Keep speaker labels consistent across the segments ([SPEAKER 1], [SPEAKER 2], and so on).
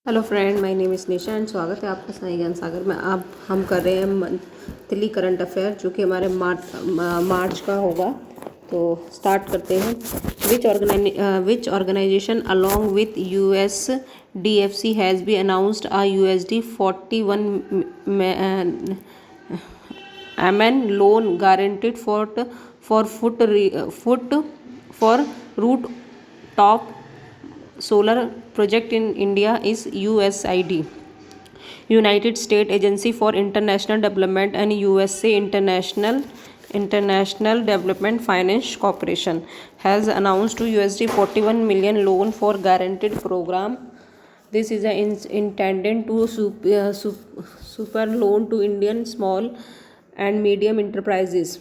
[SPEAKER 1] Hello friend, my name is Nisha and स्वागत है आपका साई ज्ञान सागर में। अब हम कर रहे हैं मंथली करंट अफेयर जो कि हमारे मार्च का होगा। तो स्टार्ट करते हैं। Which organisation along with USDFC has been announced a USD 41 MN loan guaranteed for rooftop solar project in India is USAID, United States Agency for International Development, and USA International Development Finance Corporation has announced to $41 million loan for guaranteed program. This is intended to super loan to Indian small and medium enterprises.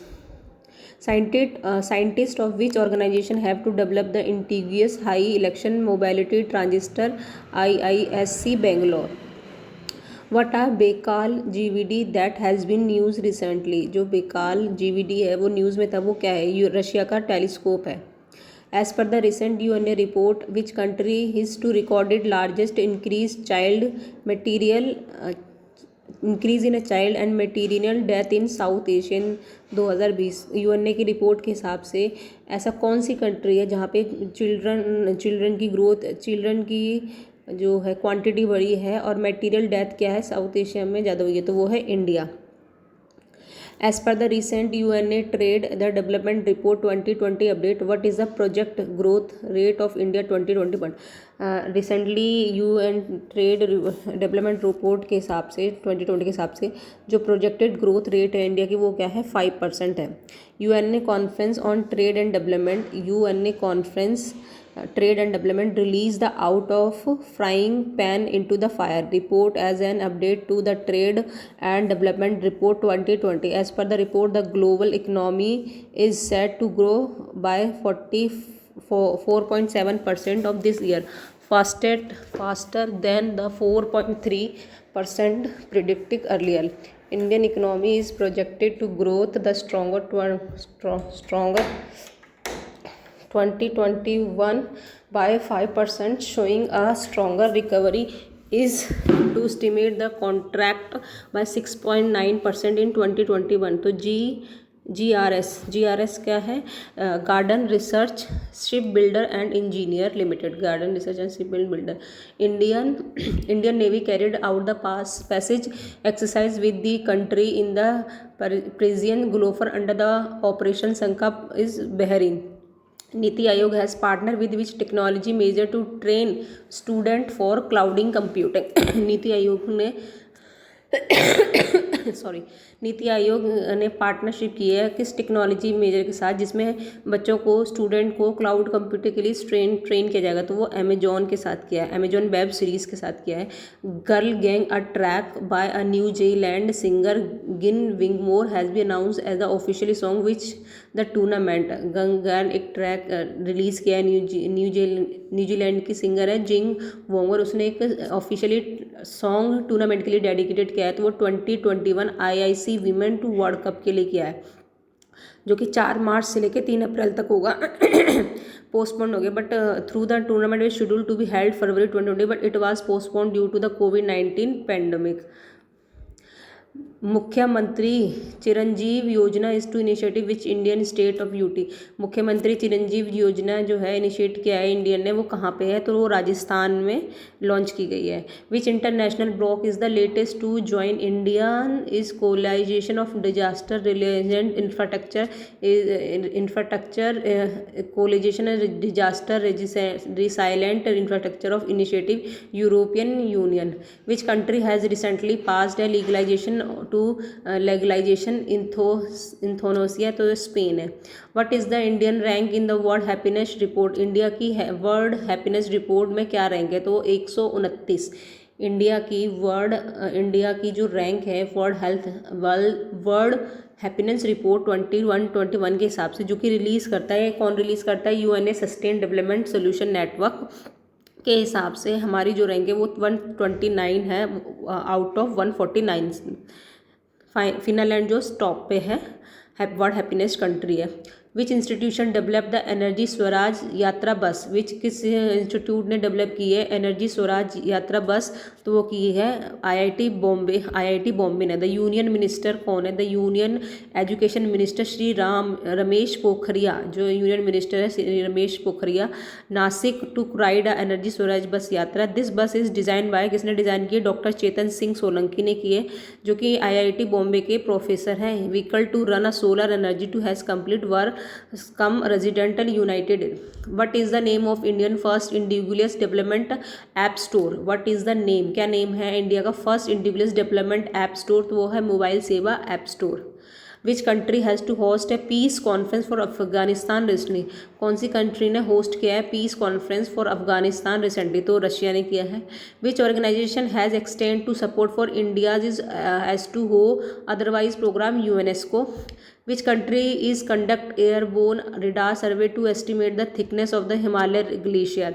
[SPEAKER 1] Scientists of which organization have to develop the Indigenous High Election Mobility Transistor IISc Bangalore. What are Bekal GVD that has been news recently? जो Baikal GVD है वो news में था, वो क्या है? ये Russia का टेलीस्कोप है. As per the recent UNA report, which country is to recorded largest increase in a child and material death in South Asia 2020. UNA की रिपोर्ट के हिसाब से ऐसा कौन सी कंट्री है जहाँ पे चिल्ड्रन की जो है क्वांटिटी बड़ी है और मटेरियल डेथ क्या है साउथ एशिया में ज़्यादा हुई है, तो वो है India. As per the recent UNA Trade the Development Report 2020 update, what is the project growth rate of India 2021? Recently UN trade development report के हिसाब से 2020 के हिसाब से जो प्रोजेक्टेड ग्रोथ रेट है इंडिया की वो क्या है? 5% है. UNA conference on trade and development UNA conference Trade and Development release the out of frying pan into the fire report as an update to the Trade and Development Report 2020. As per the report, the global economy is set to grow by 4.7% of this year, faster than the 4.3% predicted earlier. Indian economy is projected to growth the stronger 2021 by 5%, showing a stronger recovery is to estimate the contract by 6.9% in 2021. तो GRS क्या है? Garden research ship builder and engineer limited. Garden research and ship builder. Indian navy carried out the passage exercise with the country in the Persian Gulf under the Operation Sanka is Bahrain. Niti Aayog has partnered with which technology major to train student for clouding computing. NITI Aayog ने नीति आयोग ने partnership की है किस technology major के साथ जिसमें बच्चों को स्टूडेंट को क्लाउड कंप्यूटिंग के लिए ट्रेन किया जाएगा, तो वो अमेजॉन के साथ किया है, अमेजॉन वेब सीरीज़ के साथ किया है. Girl gang a track by a New Zealand singer Gin Wigmore has been announced as the officially song which the tournament. गंगान एक ट्रैक रिलीज़ किया है, न्यूजीलैंड की सिंगर है जिंग वोंगर, उसने एक ऑफिशियली सॉन्ग टूर्नामेंट के लिए डेडिकेटेड किया है, तो वो 2021 IIC women to world cup के लिए किया है जो कि 4 मार्च से लेकर 3 अप्रैल तक होगा. पोस्टपोन हो गया but through the tournament is schedule to be held February 2020 but it was postpone due to the COVID-19 pandemic. Mukhyamantri Chiranjeevi Yojana is to initiative which Indian state of UT. Mukhyamantri Chiranjeevi योजना जो है इनिशिएट किया है इंडियन ने, वो कहाँ पे है? तो वो राजस्थान में लॉन्च की गई है. Which international bloc is the latest to join Indian is coalition of disaster resilient infrastructure coalition disaster resilient infrastructure of initiative European Union. Which country has recently passed a legalisation to legalisation euthanasia, तो Spain है. What is the Indian rank in the world happiness report. India की world happiness report में क्या rank है? तो 129. India की जो rank है वर्ल्ड हैप्पीनेस रिपोर्ट 2021 के हिसाब से, जो कि रिलीज़ करता है, कौन रिलीज़ करता है? UNA sustain development solution network के हिसाब से हमारी जो रैंक है वो 129 है आउट ऑफ 149. फिनलैंड जो टॉप पे है वर्ल्ड हैप्पीनेस कंट्री है. विच institution develop the energy Swaraj यात्रा बस, विच किस इंस्टीट्यूट ने डेवलप की है एनर्जी स्वराज यात्रा बस, तो वो की है आईआईटी बॉम्बे, आईआईटी बॉम्बे ने। द यूनियन मिनिस्टर कौन है? The union education minister Shri Ramesh Pokhriya, जो यूनियन मिनिस्टर है Shri Ramesh Pokhriya, Nashik to ride energy Swaraj bus Yatra. This bus is design by, किसने डिज़ाइन की है? डॉक्टर चेतन सिंह सोलंकी ने की है, जो कि आईआईटी बॉम्बे के प्रोफेसर हैं। Vehicle to run a solar energy to has complete work come residential united. What is the name of Indian first individuals development app store? What is the name, क्या name है India का first individuals development app store? तो वो है mobile Seva app store. Which country has to host a peace conference for Afghanistan recently? कौन सी country ने host किया है peace conference for Afghanistan recently? तो रशिया ने किया है। Which organisation has extend to support for India's is age to who otherwise programme UNESCO? Which country is conduct airborne radar survey to estimate the thickness of the Himalaya glacier?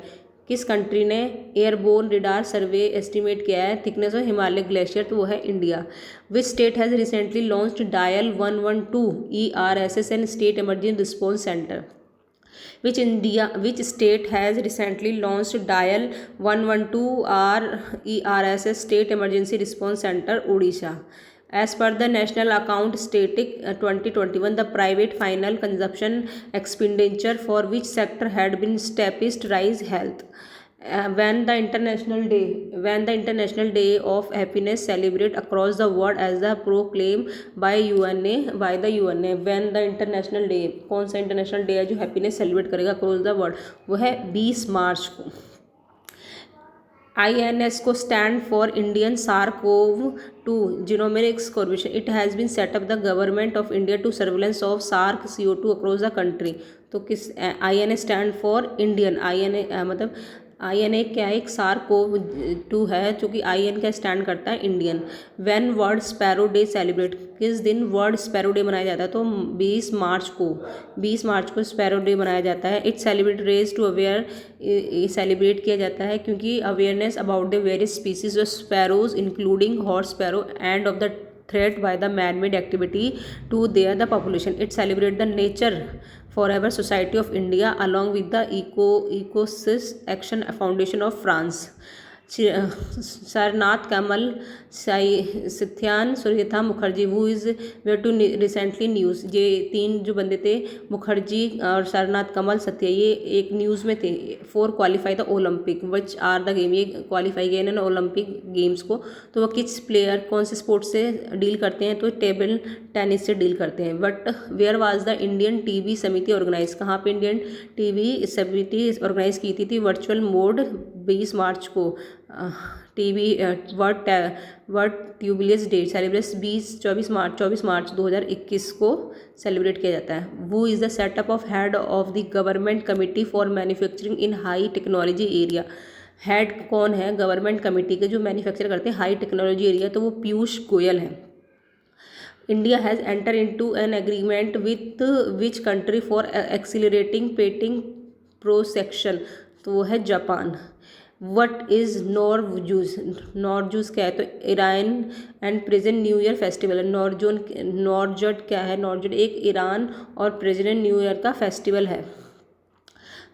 [SPEAKER 1] किस कंट्री ने airborne radar survey estimate किया है thickness of Himalaya glacier? तो वो है India. Which state has recently launched dial 112 ERSS and state emergency response centre? Which state has recently launched Dial 112 ERSS State Emergency Response Center? Odisha. As per the National Account Static 2021, the private final consumption expenditure for which sector had been steepest rise? Health. When the International Day of Happiness celebrate across the world as the proclaimed by the UNA? When the International Day, कौन सा international day है जो happiness celebrate करेगा across the world? वो है 20 मार्च को। INS को stand for Indian SARS-CoV-2 Genomics Corporation. It has been set up the government of India to surveillance of SARS-CoV-2 across the country. तो किस INA stand for Indian, INA मतलब INA क्या है? एक SARS-CoV-2 है, जो कि IN का स्टैंड करता है Indian. When world sparrow day celebrate? किस दिन वर्ल्ड स्पैरो डे मनाया जाता है? तो 20 मार्च को स्पैरो डे मनाया जाता है। It celebrate raise to aware, celebrate किया जाता है क्योंकि awareness about the various species of sparrows including horse sparrow and of the threat by the man-made activity to the population. It celebrate the Nature Forever Society of India along with the Ecosys Action Foundation of France. Sarnath Kamal Satyan Surekha Mukherjee who is were to recently news. ये तीन जो बंदे थे, मुखर्जी और सरनाथ कमल सत्या, ये एक news में थे। For qualify the Olympic which are the game, ये क्वालिफाई किया इन्होंने ओलंपिक गेम्स को। तो वो किस प्लेयर कौन से स्पोर्ट्स से डील करते हैं? तो टेबल टेनिस से डील करते हैं। But where was the Indian TB summit organize? कहाँ पे इंडियन टीबी समिति ऑर्गेनाइज की थी वर्चुअल मोड 20 मार्च को। TB world tubeless day celebrate 24 मार्च 2021 को सेलिब्रेट किया जाता है। वो is the setup of head of the government committee for manufacturing in high technology area? Head कौन है गवर्नमेंट कमेटी के जो मैन्युफैक्चर करते हैं हाई टेक्नोलॉजी एरिया? तो वो पीयूष गोयल है। India has enter into an agreement with which country for accelerating patent protection? तो वो है जापान। वट इज़ नॉरजूस क्या है? तो Iran and Persian new year festival है। नॉरजट क्या है? नॉरजट एक ईरान और प्रेजेंट न्यू ईयर का फेस्टिवल है।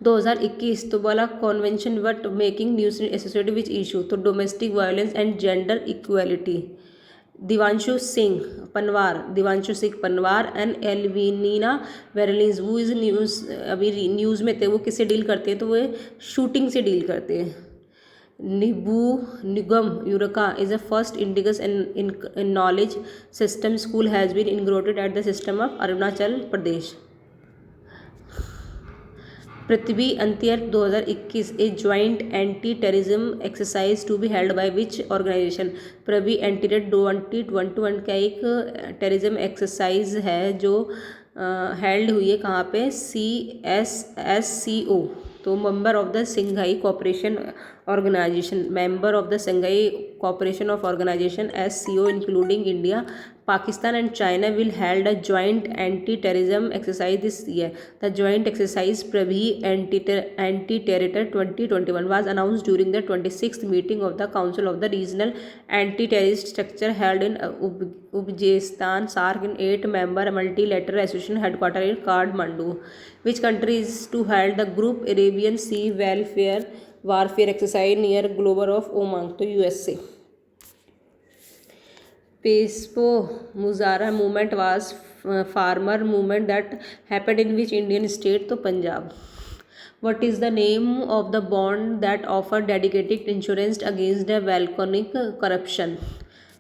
[SPEAKER 1] 2021 तो बोला convention what making news associated which issue? तो domestic violence and gender equality. Divanshu Singh Panwar and एल्विनीना वेरलिंस वो इज़ न्यूज़, अभी न्यूज़ में थे। वो किससे डील करते हैं? तो वो शूटिंग से डील करते हैं। निगम यूरका is a first indigenous in knowledge system school has been integrated at the system of Arunachal Pradesh. Prithvi Antariksh 2021 a joint anti terrorism exercise to be held by which organisation? Prithvi एंटीरेट 2021 का एक टेररिज्म एक्सरसाइज है जो हेल्ड हुई है कहाँ पे? CSSCO। तो member of the Shanghai cooperation organization, member of the Shanghai Cooperation of Organization SCO, including India, Pakistan and China, will held a joint anti-terrorism exercise this year. The joint exercise Prabhi Anti-Terror 2021 was announced during the 26th meeting of the Council of the Regional Anti-Terrorist Structure held in Uzbekistan. SARC in 8-member multilateral association headquartered in Kathmandu. Which country is to hold the Group Arabian Sea warfare exercise near Glover of Oman? तो USA. Pespo Muzara movement was farmer movement that happened in which Indian state? तो Punjab. What is the name of the bond that offered dedicated insurance against a volcanic corruption?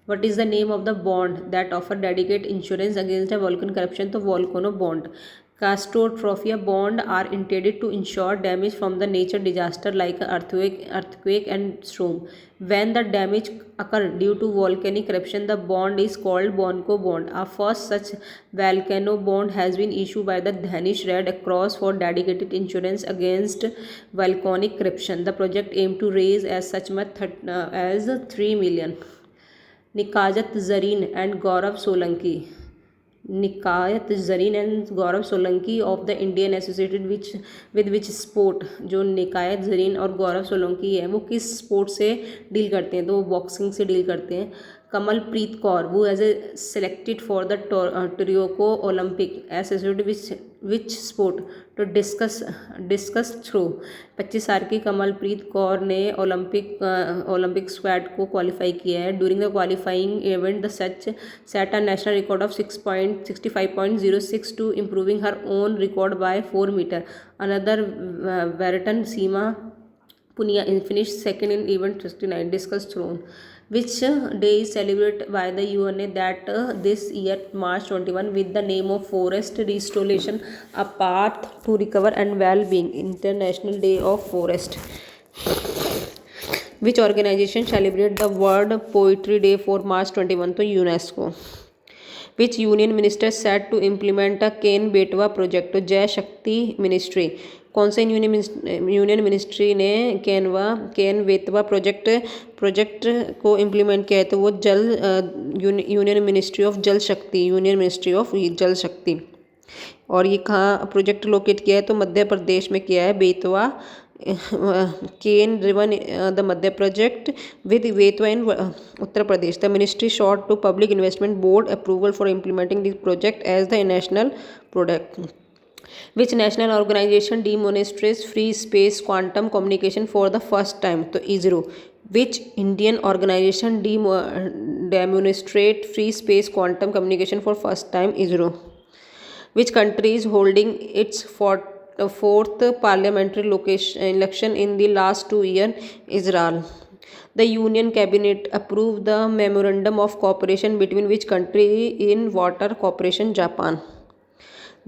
[SPEAKER 1] What is the name of the bond that offered dedicated insurance against a volcanic corruption? तो volcano bond. Catastrophe bond are intended to insure damage from the nature disaster like earthquake and storm. When the damage occurs due to volcanic eruption, the bond is called Bonco bond. A first such volcano bond has been issued by the Danish Red Cross for dedicated insurance against volcanic eruption. The project aimed to raise as much as 3 million. Nikayat Zareen and Gaurav Solanki. Nikhat Zareen and Gaurav Solanki of the Indian associated with which sport. जो निकायत जरीन और गौरव सोलंकी है वो किस sport से deal करते हैं? तो वो बॉक्सिंग से डील करते हैं. कमलप्रीत कौर वो as a selected for the Tokyo Olympic associated which sport? तो डिस्कस थ्रो. 25 साल की कमलप्रीत कौर ने ओलंपिक स्क्वाड को क्वालिफाई किया है. During the qualifying event the set a national record of 65.06 to improving her own record by 4 metre. Another वेरेटन Seema Punia finished second in event 69 discus thrown. Which day is celebrated by the UN that this year March 21 with the name of Forest Restoration, a path to recover and well-being, International Day of Forest. Which organization celebrate the World Poetry Day for March 21? तो UNESCO. Which union minister said to implement a केन बेटवा project? तो जय शक्ति ministry. कौन से union ministry ने Ken Betwa project को implement किया है? तो वो यूनियन मिनिस्ट्री ऑफ जल शक्ति. और ये कहाँ प्रोजेक्ट लोकेट किया है? तो मध्य प्रदेश में किया है. Betwa Ken river the Madhya project with Betwa in Uttar Pradesh. The ministry short to public investment board approval for implementing this project as the national product. Which national organization demonstrates free space quantum communication for the first time? तो ISRO. Which Indian organization demonstrate free space quantum communication for first time? ISRO. Which country is holding its fourth parliamentary election in the last 2 years? Israel. The Union Cabinet approved the memorandum of cooperation between which country in water cooperation? Japan.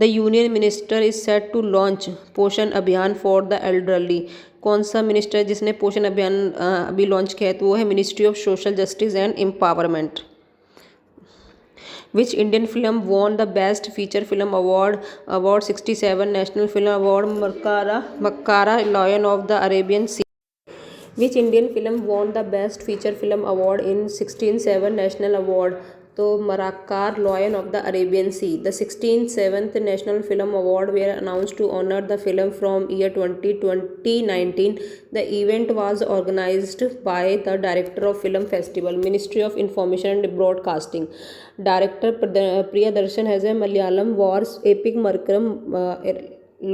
[SPEAKER 1] The Union Minister is set to launch पोषण अभियान for the elderly. कौन सा minister जिसने पोषण अभियान अभी launch किया है? तो वो है ministry of social justice and empowerment. Which Indian film won the Best Feature Film Award 67 National Film Award? Makkara Lion of the Arabian Sea. Which Indian film won the Best Feature Film Award in 16/7 National Award? तो मराकार Lion of the Arabian Sea. The 67th National Film Award were announced to honor the film from year 2019. The event was organized by the Director of Film Festival, Ministry of Information and Broadcasting. Director Priyadarshan has a Malayalam Wars epic Markaram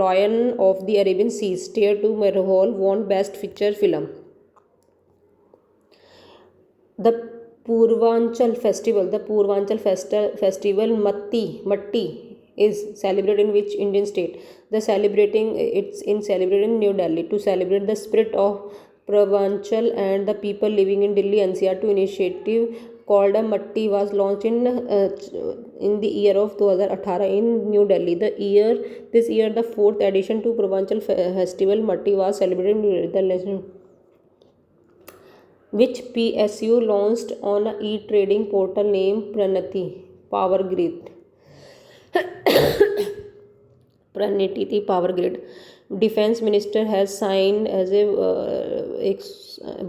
[SPEAKER 1] Lion of the Arabian Sea. Steer to Merhol won Best Feature Film. The Purvanchal Festival Matti is celebrated in which Indian state? It's celebrated in New Delhi. To celebrate the spirit of Purvanchal and the people living in Delhi NCR, to initiative called a Matti was launched in the year of 2018 in New Delhi. This year the 4th edition to Purvanchal Festival Matti was celebrated in New Delhi. Which PSU launched on an e-trading portal named Pranati Power Grid? Pranati Power Grid. Defence minister has signed as a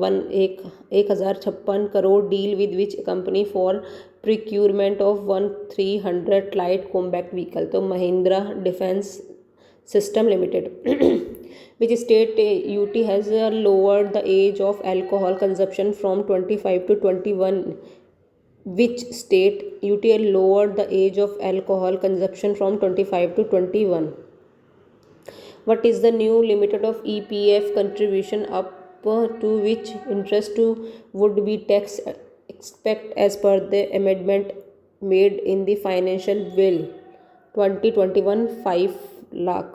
[SPEAKER 1] 1,056 crore deal with which company for procurement of 1,300 light combat vehicle. तो Mahindra defence system limited. Which state UT has lowered the age of alcohol consumption from 25 to 21। Which state UTL lowered the age of alcohol consumption from 25 to 21? What is the new limit of EPF contribution up to which interest would be tax expect as per the amendment made in the financial bill 2021 5 lakh?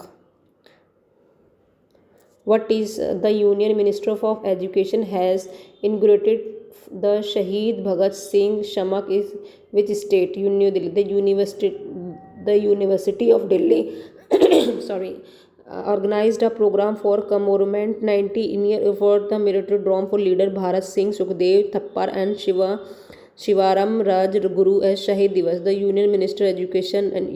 [SPEAKER 1] What is the Union Minister of Education has inaugurated the Shaheed Bhagat Singh Shamak is which state? New Delhi. The University of Delhi sorry organized a program for commemorate 90 year for the military drum for leader Bharat Singh Sukhdev Thappar and Shivaram Raj Guru as Shahid Divas. The Union Minister Education and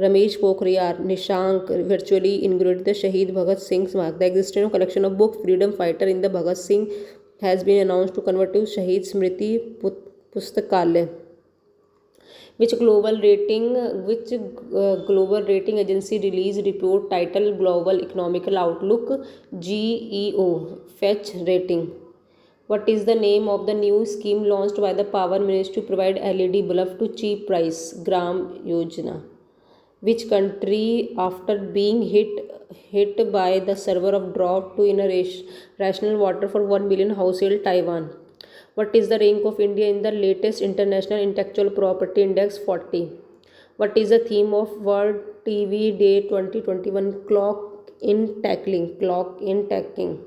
[SPEAKER 1] Ramesh Pokhriyal Nishank virtually inaugurated the Shaheed Bhagat Singh Smarak. The existing collection of books Freedom Fighter in the Bhagat Singh has been announced to convert to Shaheed Smriti Pustakalaya. Which global rating agency released report titled Global Economical Outlook GEO Fetch Rating? What is the name of the new scheme launched by the Power Ministry to provide LED bulb to cheap price? Gram Yojana. Which country, after being hit by the server of drought to in a rational water for 1 million household? Taiwan. What is the rank of India in the latest International Intellectual Property Index 40? What is the theme of World TV Day 2021? Clock in tackling.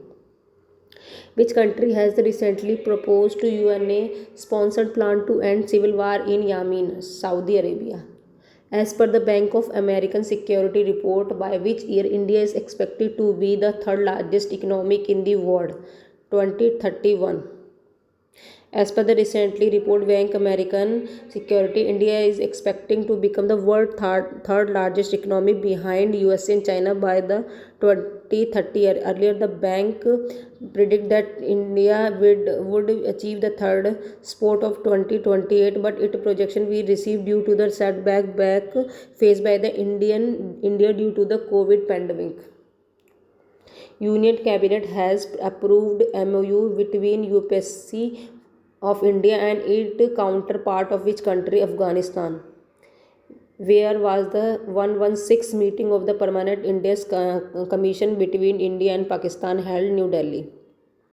[SPEAKER 1] Which country has recently proposed to UN-sponsored plan to end civil war in Yemen? Saudi Arabia. As per the Bank of American Security Report, by which year India is expected to be the third largest economy in the world? 2031. As per the recently report Bank American Security, India is expecting to become the world third largest economy behind USA and China by the 2030. Earlier, the bank predicted that India would achieve the third spot of 2028, but its projection we received due to the setback faced by the India due to the COVID pandemic. Union Cabinet has approved MOU between UPSC of India and its counterpart of which country? Afghanistan. Where was the 116th meeting of the Permanent Indies Commission between India and Pakistan held? New Delhi.